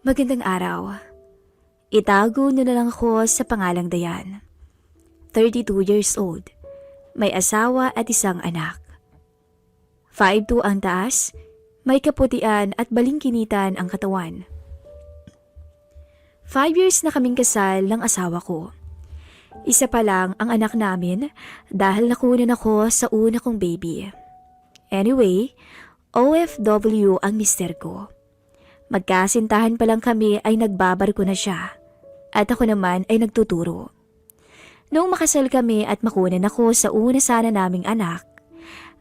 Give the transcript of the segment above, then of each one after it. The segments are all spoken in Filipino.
Magandang araw. Itago niyo na lang ako sa pangalang Dayan. 32 years old. May asawa at isang anak. 5'2" ang taas, may kaputian at balingkinitan ang katawan. 5 years na kaming kasal ng asawa ko. Isa pa lang ang anak namin dahil nakunan ako sa una kong baby. Anyway, OFW ang mister ko. Magkasintahan pa lang kami ay nagbabarko na siya at ako naman ay nagtuturo. Noong makasal kami at makunan ako sa una sana naming anak,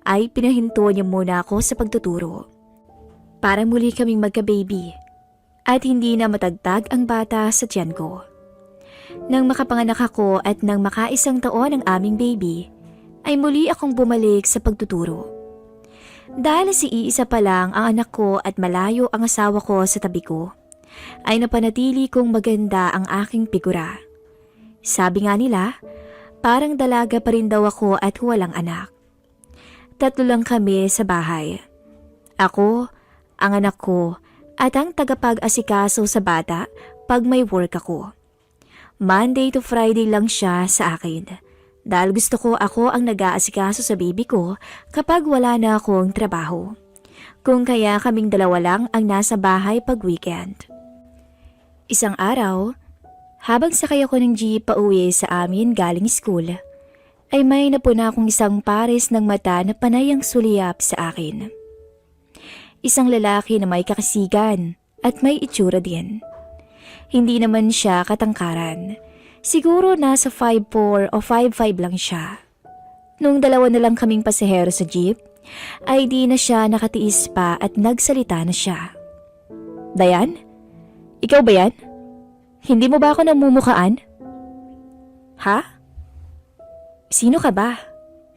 ay pinahinto niya muna ako sa pagtuturo. Para muli kaming magka-baby at hindi na matagtag ang bata sa tiyan ko. Nang makapanganak ako at nang makaisang taon ang aming baby, ay muli akong bumalik sa pagtuturo. Dahil si iisa pa lang ang anak ko at malayo ang asawa ko sa tabi ko, ay napanatili kong maganda ang aking figura. Sabi nga nila, parang dalaga pa rin daw ako at walang anak. 3 lang kami sa bahay. Ako, ang anak ko, at ang tagapag-asikaso sa bata pag may work ako. Monday to Friday lang siya sa akin. Dahil gusto ko ako ang nag-aasikaso sa baby ko kapag wala na akong trabaho. Kung kaya kaming 2 lang ang nasa bahay pag weekend. Isang araw, habang sakay ako ng jeep pauwi sa amin galing school, ay may napuna akong isang pares ng mata na panay ang suliyap sa akin. Isang lalaki na may kakasigan at may itsura din. Hindi naman siya katangkaran. Siguro nasa 5'4" o 5'5" lang siya. Nung 2 na lang kaming pasahero sa jeep, ay di na siya nakatiis pa at nagsalita na siya. Dayan? Ikaw ba yan? Hindi mo ba ako namumukhaan? Ha? Sino ka ba?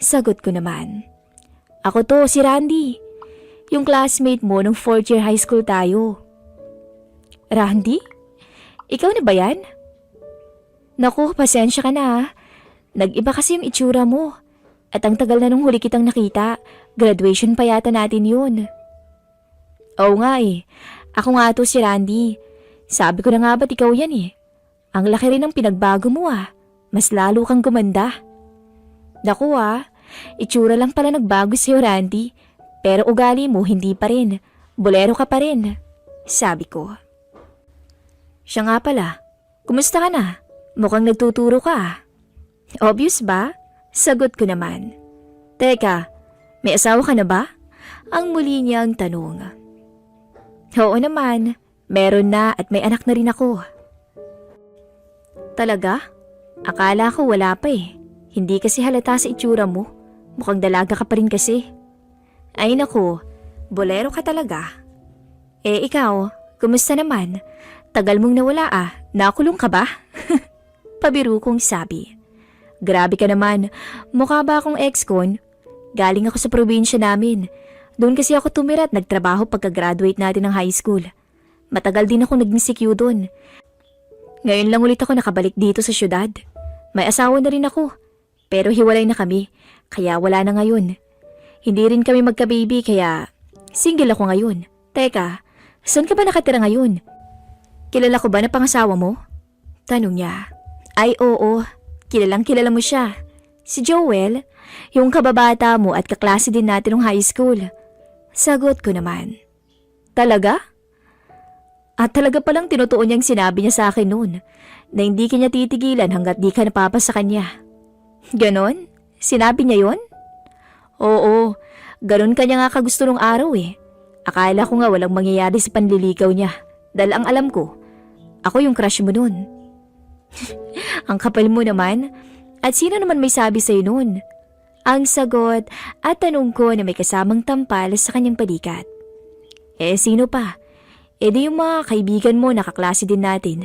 Sagot ko naman. Ako to, si Randy. Yung classmate mo nung 4th year high school tayo. Randy? Ikaw na ba yan? Naku, pasensya ka na. Nag-iba kasi yung itsura mo. At ang tagal na nung huli kitang nakita, graduation pa yata natin yun. Oo nga eh. Ako nga to si Randy. Sabi ko na nga ba't ikaw yan eh. Ang laki rin ng pinagbago mo ah. Mas lalo kang gumanda. Naku itsura lang pala nagbago sa'yo Randy. Pero ugali mo hindi pa rin. Bolero ka pa rin. Sabi ko. Siya nga pala. Kumusta ka na? Mukhang nagtuturo ka. Obvious ba? Sagot ko naman. Teka, may asawa ka na ba? Ang muli niyang tanong. Oo naman, meron na at may anak na rin ako. Talaga? Akala ko wala pa eh. Hindi kasi halata sa itsura mo. Mukhang dalaga ka pa rin kasi. Ay naku, bolero ka talaga. Eh ikaw, kumusta naman? Tagal mong nawala nakulong ka ba? Pabiru kong sabi. Grabe ka naman, mukha ba akong ex-con? Galing ako sa probinsya namin. Doon kasi ako tumira at nagtrabaho pagka-graduate natin ng high school. Matagal din ako naging CQ doon. Ngayon lang ulit ako nakabalik dito sa syudad. May asawa na rin ako, pero hiwalay na kami, kaya wala na ngayon. Hindi rin kami magka-baby kaya single ako ngayon. Teka, saan ka ba nakatira ngayon? Kilala ko ba na pangasawa mo? Tanong niya. Ay oo, kilala mo siya. Si Joel, yung kababata mo at kaklase din natin ng high school. Sagot ko naman. Talaga? At talaga palang tinutuon niyang sinabi niya sa akin noon na hindi kanya titigilan hanggat di ka napapa sa kanya. Ganon? Sinabi niya yon? Oo, ganon kanya nga kagusto nung araw eh. Akala ko nga walang mangyayari sa panliligaw niya dahil ang alam ko, ako yung crush mo noon. Ang kapal mo naman. At sino naman may sabi sa'yo noon? Ang sagot at tanong ko na may kasamang tampal sa kanyang balikat. Eh sino pa? Eh di yung mga kaibigan mo na kaklase din natin.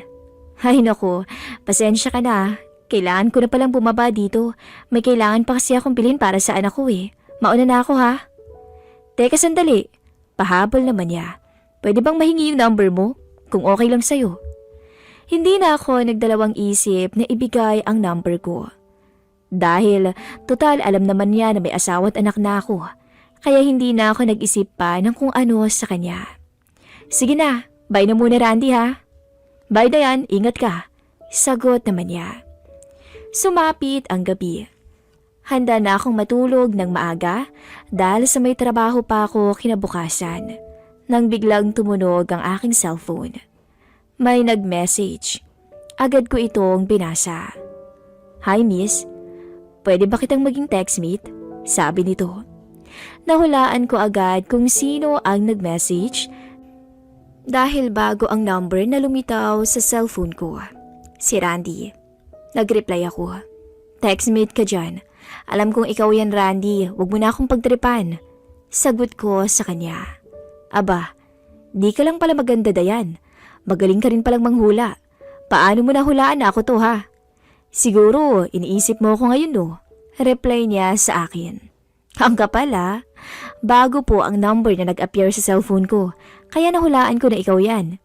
Ay nako, pasensya ka na. Kailangan ko na palang bumaba dito. May kailangan pa kasi akong bilhin para sa anak ko eh. Mauna na ako ha. Teka sandali. Pahabol naman niya. Pwede bang mahingi yung number mo? Kung okay lang sa'yo. Hindi na ako nagdalawang isip na ibigay ang number ko. Dahil total alam naman niya na may asawa at anak na ako. Kaya hindi na ako nag-isip pa ng kung ano sa kanya. Sige na, Bye na muna Randy ha. Bye Dayan, ingat ka. Sagot naman niya. Sumapit ang gabi. Handa na akong matulog ng maaga dahil sa may trabaho pa ako kinabukasan. Nang biglang tumunog ang aking cellphone. May nag-message. Agad ko itong binasa. Hi miss, pwede ba kitang maging textmate? Sabi nito. Nahulaan ko agad kung sino ang nag-message dahil bago ang number na lumitaw sa cellphone ko. Si Randy. Nag-reply ako. Textmate ka dyan. Alam kong ikaw yan Randy, wag mo na akong pagtripan. Sagot ko sa kanya. Aba, di ka lang pala maganda Dayan. Magaling ka rin palang manghula. Paano mo nahulaan na ako to ha? Siguro, iniisip mo ako ngayon no? Reply niya sa akin. Ang kapal ha? Bago po ang number na nag-appear sa cellphone ko, kaya nahulaan ko na ikaw yan.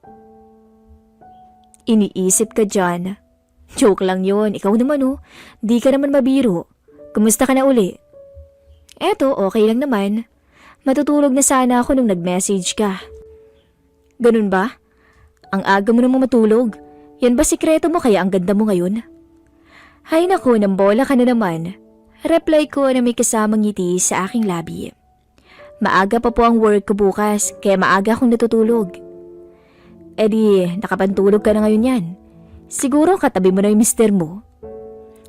Iniisip ka dyan. Joke lang yon, ikaw naman oh. Di ka naman mabiro. Kumusta ka na uli? Eto, okay lang naman. Matutulog na sana ako nung nag-message ka. Ganun ba? Ang aga mo namang matulog. Yan ba sikreto mo kaya ang ganda mo ngayon? Hay naku, nambola ka na naman. Reply ko na may kasamang ngiti sa aking labi. Maaga pa po ang work ko bukas, kaya maaga akong natutulog. Eh di, nakapantulog ka na ngayon yan. Siguro katabi mo na yung mister mo.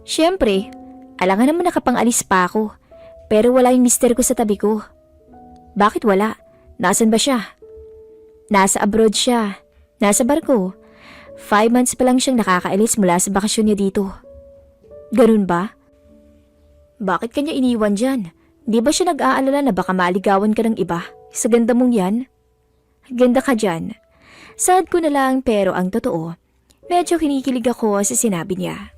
Siyempre, alangan naman nakapangalis pa ako. Pero wala yung mister ko sa tabi ko. Bakit wala? Nasaan ba siya? Nasa abroad siya. Nasa barko. 5 months pa lang siyang nakakaalis mula sa bakasyon niya dito. Ganun ba? Bakit kanya iniwan dyan? Di ba siya nag-aalala na baka maligawan ka ng iba? Sa ganda mong yan? Ganda ka dyan. Sad ko na lang pero ang totoo, medyo kinikilig ako sa sinabi niya.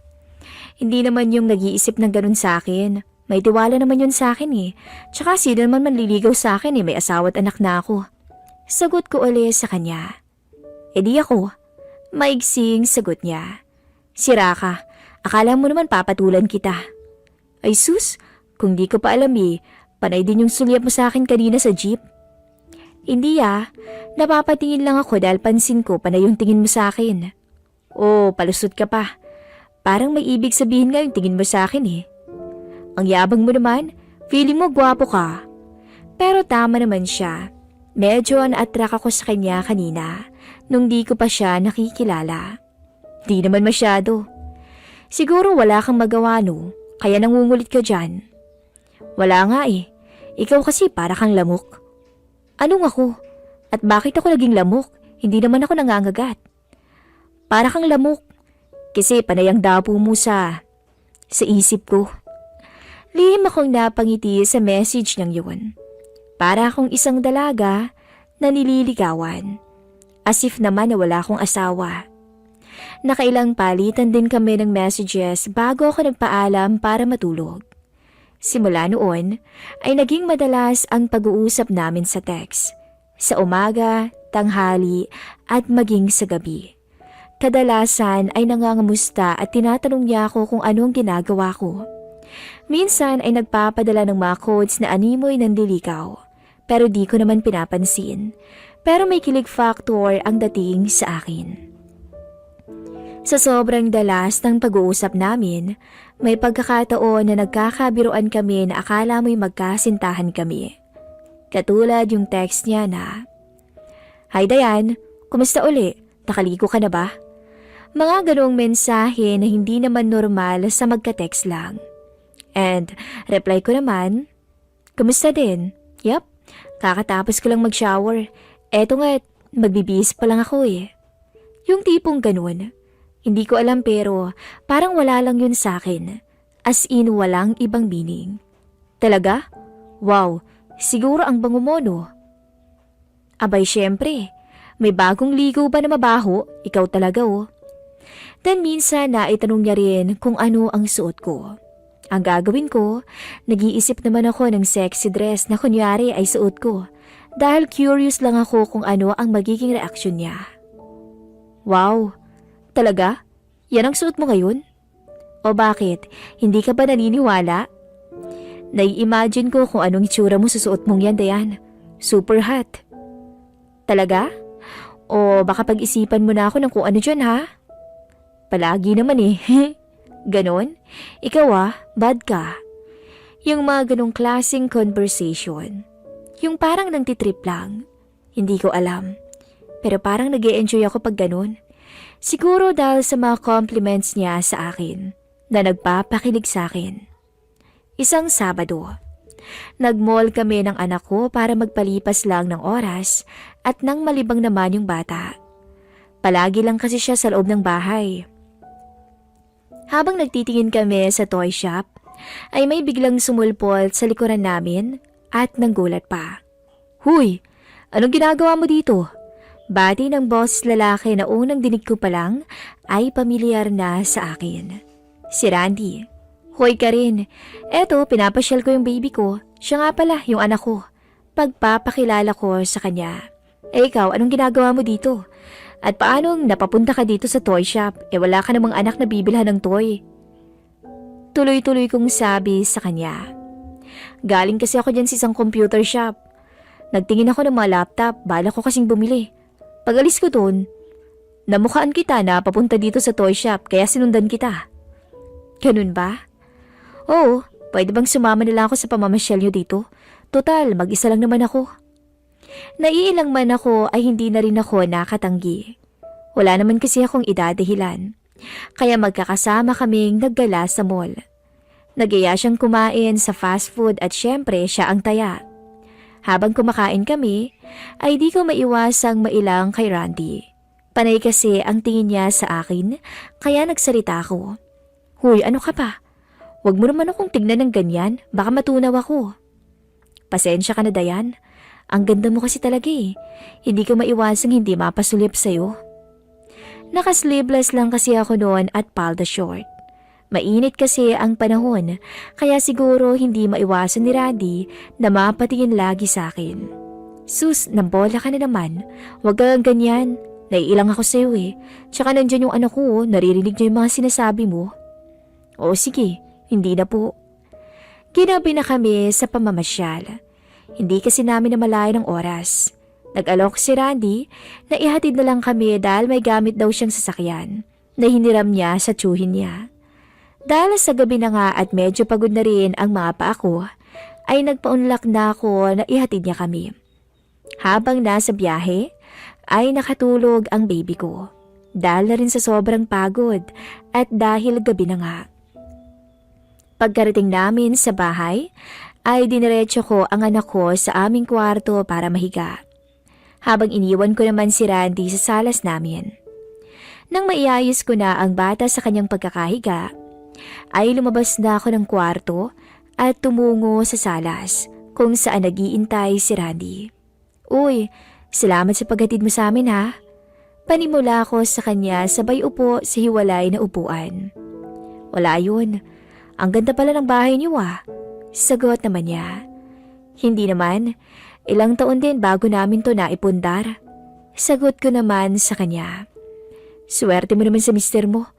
Hindi naman yung nag-iisip ng ganun sa akin. May tiwala naman yun sa akin eh. Tsaka sino naman manliligaw sa akin eh, may asawa at anak na ako. Sagot ko ulit sa kanya. E di ako. Maigsing sagot niya. Sira ka. Akala mo naman papatulan kita. Ay sus, kung di ko pa alam eh, panay din yung sulyap mo sa akin kanina sa jeep. Hindi napapatingin lang ako dahil pansin ko panay yung tingin mo sa akin. Oh, palusot ka pa. Parang may ibig sabihin nga yung tingin mo sa akin eh. Ang yabang mo naman, feeling mo gwapo ka. Pero tama naman siya. Medyo na-attract ako sa kanya kanina nung di ko pa siya nakikilala. Di naman masyado. Siguro wala kang magawa no, kaya nangungulit ka dyan. Wala nga eh. Ikaw kasi para kang lamok. Anong ako? At bakit ako naging lamok? Hindi naman ako nangangagat. Para kang lamok. Kasi panay ang dapo mo sa isip ko. Lihim akong napangiti sa message niyang yun. Para akong isang dalaga na nililigawan. As if naman na wala akong asawa. Nakailang palitan din kami ng messages bago ako nagpaalam para matulog. Simula noon ay naging madalas ang pag-uusap namin sa text. Sa umaga, tanghali at maging sa gabi. Kadalasan ay nangangamusta at tinatanong niya ako kung ano ang ginagawa ko. Minsan ay nagpapadala ng mga codes na animoy ng dilikaw. Pero di ko naman pinapansin. Pero may kilig factor ang dating sa akin. Sa sobrang dalas ng pag-uusap namin, may pagkakataon na nagkakabiruan kami na akala mo'y magkasintahan kami. Katulad yung text niya na, Hi Dayan, kumusta uli? Nakaligo ka na ba? Mga ganong mensahe na hindi naman normal sa magka-text lang. And reply ko naman, kumusta din? Yup, kakatapos ko lang mag-shower. Eto nga, magbibihis pa lang ako eh. Yung tipong ganun. Hindi ko alam pero parang wala lang yun sa akin. As in walang ibang meaning. Talaga? Wow, siguro ang bango mo no? Abay syempre, may bagong ligo ba na mabaho? Ikaw talaga oh. Then minsan na itanong niya rin kung ano ang suot ko. Ang gagawin ko, nag-iisip naman ako ng sexy dress na kunyari ay suot ko. Dahil curious lang ako kung ano ang magiging reaksyon niya. Wow! Talaga? Yan ang suot mo ngayon? O bakit? Hindi ka ba naniniwala? Nai-imagine ko kung anong itsura mo sa suot mong yan, Dayan. Super hot. Talaga? O baka pag-isipan mo na ako ng kung ano dyan ha? Palagi naman eh. Ganon? Ikaw bad ka. Yung mga ganong klaseng conversation. Yung parang nangtitrip lang. Hindi ko alam. Pero parang nag-e-enjoy ako pag ganon. Siguro dahil sa mga compliments niya sa akin na nagpapakilig sa akin. Isang Sabado, nag-mall kami ng anak ko para magpalipas lang ng oras at nang malibang naman yung bata. Palagi lang kasi siya sa loob ng bahay. Habang nagtitingin kami sa toy shop, ay may biglang sumulpot sa likuran namin at nanggulat pa. Huy, anong ginagawa mo dito? Bati ng boss lalaki na unang dinig ko pa lang ay pamilyar na sa akin. Si Randy. Hoy ka rin. Eto, pinapasyal ko yung baby ko. Siya nga pala, yung anak ko. Pagpapakilala ko sa kanya. Ikaw, anong ginagawa mo dito? At paanong napapunta ka dito sa toy shop? Wala ka namang anak na bibilhan ng toy. Tuloy-tuloy kong sabi sa kanya. Galing kasi ako dyan sa isang computer shop. Nagtingin ako ng mga laptop, bala ko kasing bumili. Pag alis ko doon, namukhaan kita na papunta dito sa toy shop kaya sinundan kita. Ganun ba? Oo, pwede bang sumama nila ako sa pamamasyal nyo dito? Total, mag-isa lang naman ako. Naiilang man ako ay hindi na rin ako nakatanggi. Wala naman kasi akong idadahilan. Kaya magkakasama kaming naggala sa mall. Nagaya siyang kumain sa fast food at syempre siya ang taya. Habang kumakain kami, ay di ko maiwasang mailang kay Randy. Panay kasi ang tingin niya sa akin, kaya nagsalita ako. Huy, ano ka pa? Huwag mo naman akong tignan ng ganyan, baka matunaw ako. Pasensya ka na, Dayan. Ang ganda mo kasi talaga eh. Hindi ko maiwasang hindi mapasulip sa'yo. Naka-sleeveless lang kasi ako noon at palda short. Mainit kasi ang panahon, kaya siguro hindi maiwasan ni Randy na mapatingin lagi sa akin. Sus, nambola ka na naman. Huwag kang ganyan. Naiilang ako sa'yo eh. Tsaka nandyan yung anak ko, naririnig niya yung mga sinasabi mo. O sige, hindi na po. Ginabi na kami sa pamamasyal. Hindi kasi namin namalayan ng oras. Nag-alok si Randy na ihatid na lang kami dahil may gamit daw siyang sasakyan na hiniram niya sa tsuhin niya. Dahil sa gabi na nga at medyo pagod na rin ang mga paa ko, ay nagpaunlak na ako na ihatid niya kami. Habang nasa biyahe, ay nakatulog ang baby ko. Dahil na rin sa sobrang pagod at dahil gabi na nga. Pagkarating namin sa bahay, ay diniretso ko ang anak ko sa aming kwarto para mahiga. Habang iniwan ko naman si Randy sa salas namin. Nang maiayos ko na ang bata sa kanyang pagkakahiga, ay lumabas na ako ng kwarto at tumungo sa salas kung saan nag-iintay si Randy. Uy, salamat sa paghatid mo sa amin ha. Panimula ko sa kanya sabay upo sa hiwalay na upuan. Wala yun. Ang ganda pala ng bahay niyo Sagot naman niya. Hindi naman. Ilang taon din bago namin to naipundar. Sagot ko naman sa kanya. Swerte mo naman sa mister mo.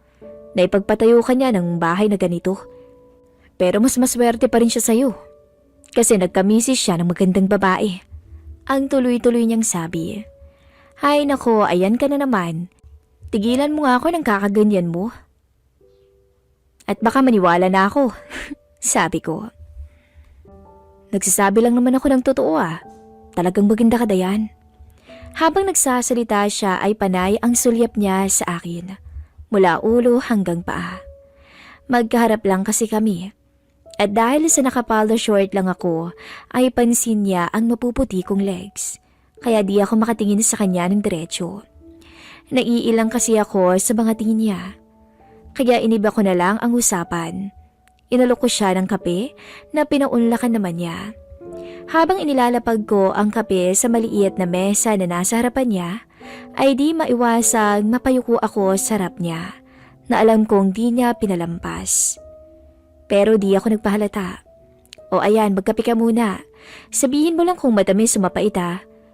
Naipagpatayo ka niya ng bahay na ganito. Pero mas maswerte pa rin siya sa'yo. Kasi nagkamisis siya ng magandang babae. Ang tuloy-tuloy niyang sabi. Hay nako, ayan ka na naman. Tigilan mo nga ako ng kakaganyan mo. At baka maniwala na ako. Sabi ko. Nagsasabi lang naman ako ng totoo Talagang maganda ka, Dayan. Habang nagsasalita siya ay panay ang sulyap niya sa akin. Mula ulo hanggang paa. Magkaharap lang kasi kami. At dahil sa nakapalda short lang ako, ay pansin niya ang mapuputi kong legs. Kaya di ako makatingin sa kanya ng diretso. Naiilang kasi ako sa mga tingin niya. Kaya iniba ko na lang ang usapan. Inalok ko siya ng kape na pinaunlakan naman niya. Habang inilalapag ko ang kape sa maliit na mesa na nasa harapan niya, ay di maiwasang mapayuko ako sa harap niya na alam kong di niya pinalampas. Pero di ako nagpahalata. O ayan, magkape ka muna. Sabihin mo lang kung matamis o mapait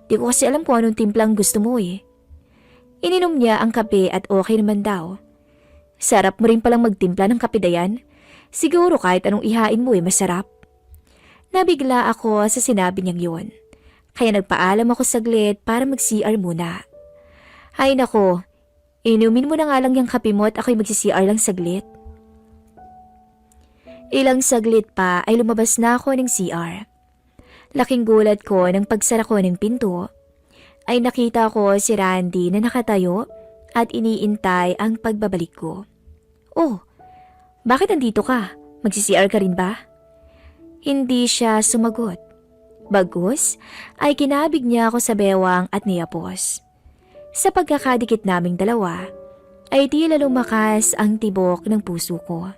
Di ko kasi alam kung anong timplang gusto mo Ininom niya ang kape at okay naman daw. Sarap mo rin palang magtimpla ng kape, Dayan. Siguro kahit anong ihain mo masarap. Nabigla ako sa sinabi niyang yun. Kaya nagpaalam ako saglit para mag-CR muna. Hay nako, inumin mo na nga lang yung kape mo at ako'y magsi-CR lang saglit. Ilang saglit pa ay lumabas na ako ng CR. Laking gulat ko nang pagsara ko ng pinto, ay nakita ko si Randy na nakatayo at iniintay ang pagbabalik ko. Oh, bakit nandito ka? Magsi-CR ka rin ba? Hindi siya sumagot. Bagus ay kinabig niya ako sa bewang at niyapos. Sa pagkakadikit naming dalawa, ay tila lumakas ang tibok ng puso ko.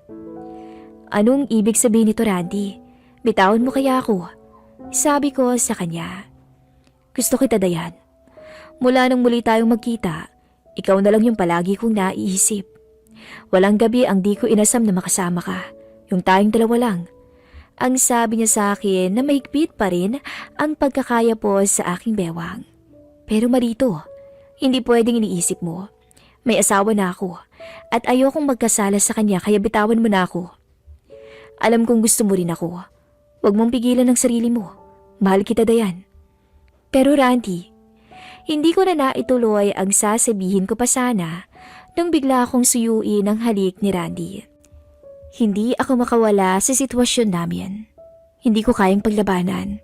Anong ibig sabihin nito, Randy? Bitawan mo kaya ako? Sabi ko sa kanya. Gusto kita, Dayan. Mula nang muli tayong magkita, ikaw na lang yung palagi kong naiisip. Walang gabi ang di ko inasam na makasama ka. Yung tayong dalawa lang. Ang sabi niya sa akin na mahigpit pa rin ang pagkakaya po sa aking bewang. Pero marito, hindi pwedeng iniisip mo. May asawa na ako at ayokong magkasala sa kanya kaya bitawan mo na ako. Alam kong gusto mo rin ako. Huwag mong pigilan ang sarili mo. Mahal kita, Dayan. Pero Randy, hindi ko na naituloy ang sasabihin ko pa sana nang bigla akong suyuin ang halik ni Randy. Hindi ako makawala sa sitwasyon namin. Hindi ko kayang paglabanan.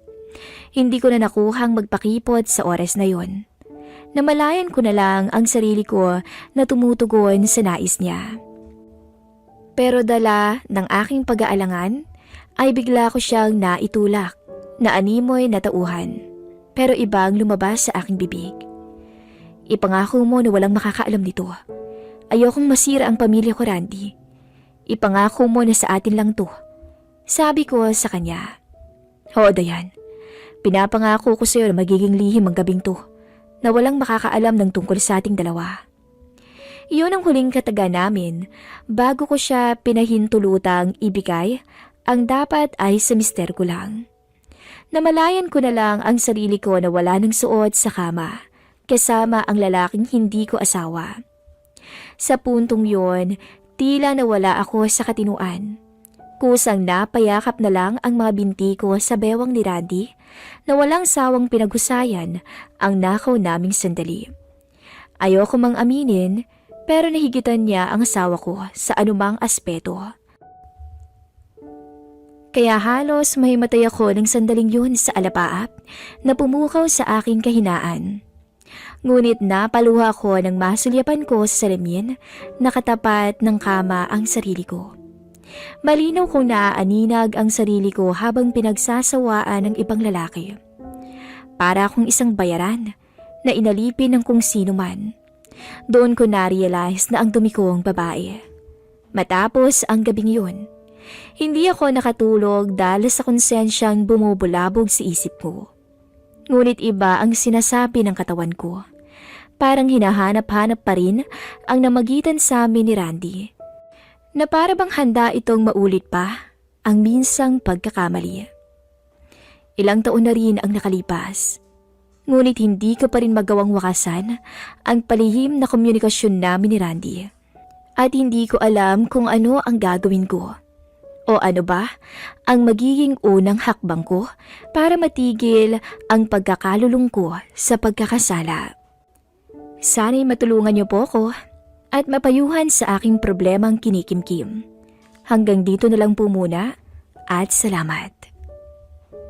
Hindi ko na nakuhang magpakipot sa oras na yon. Namalayan ko na lang ang sarili ko na tumutugon sa nais niya. Pero dala ng aking pag-aalangan ay bigla ko siyang naitulak na animoy na tauhan. Pero ibang lumabas sa aking bibig. Ipangako mo na walang makakaalam nito. Ayokong masira ang pamilya ko, Randy. Ipangako mo na sa atin lang to. Sabi ko sa kanya. Oo, Dayan. Pinapangako ko sa'yo na magiging lihim ang gabing to. Na walang makakaalam ng tungkol sa ating dalawa. Iyon ang huling kataga namin bago ko siya pinahintulutang ibigay ang dapat ay sa mister ko lang. Namalayan ko na lang ang sarili ko na wala ng suot sa kama kasama ang lalaking hindi ko asawa. Sa puntong yon, tila nawala ako sa katinuan. Kusang napayakap na lang ang mga binti ko sa bewang ni Randy na walang sawang pinaghusayan ang nakaw naming sandali. Ayoko mang aminin pero nahigitan niya ang asawa ko sa anumang aspeto. Kaya halos mahimatay ako ng sandaling yun sa alapaap na pumukaw sa aking kahinaan. Ngunit napaluha ko nang masulyapan ko sa salamin na katapat ng kama ang sarili ko. Malinaw kong naaaninag ang sarili ko habang pinagsasawaan ng ibang lalaki. Para akong isang bayaran na inalipin ng kung sino man. Doon ko na-realize na ang dumi ko ang babae. Matapos ang gabing yun, hindi ako nakatulog dahil sa konsensyang bumubulabog sa isip ko. Ngunit iba ang sinasabi ng katawan ko. Parang hinahanap-hanap pa rin ang namagitan sa amin ni Randy. Na para bang handa itong maulit pa ang minsang pagkakamali. Ilang taon na rin ang nakalipas. Ngunit hindi ko pa rin magawang wakasan ang palihim na komunikasyon namin ni Randy. At hindi ko alam kung ano ang gagawin ko. O ano ba ang magiging unang hakbang ko para matigil ang pagkakalulong ko sa pagkakasala. Sana'y matulungan niyo po ako at mapayuhan sa aking problemang kinikimkim. Hanggang dito na lang po muna at salamat.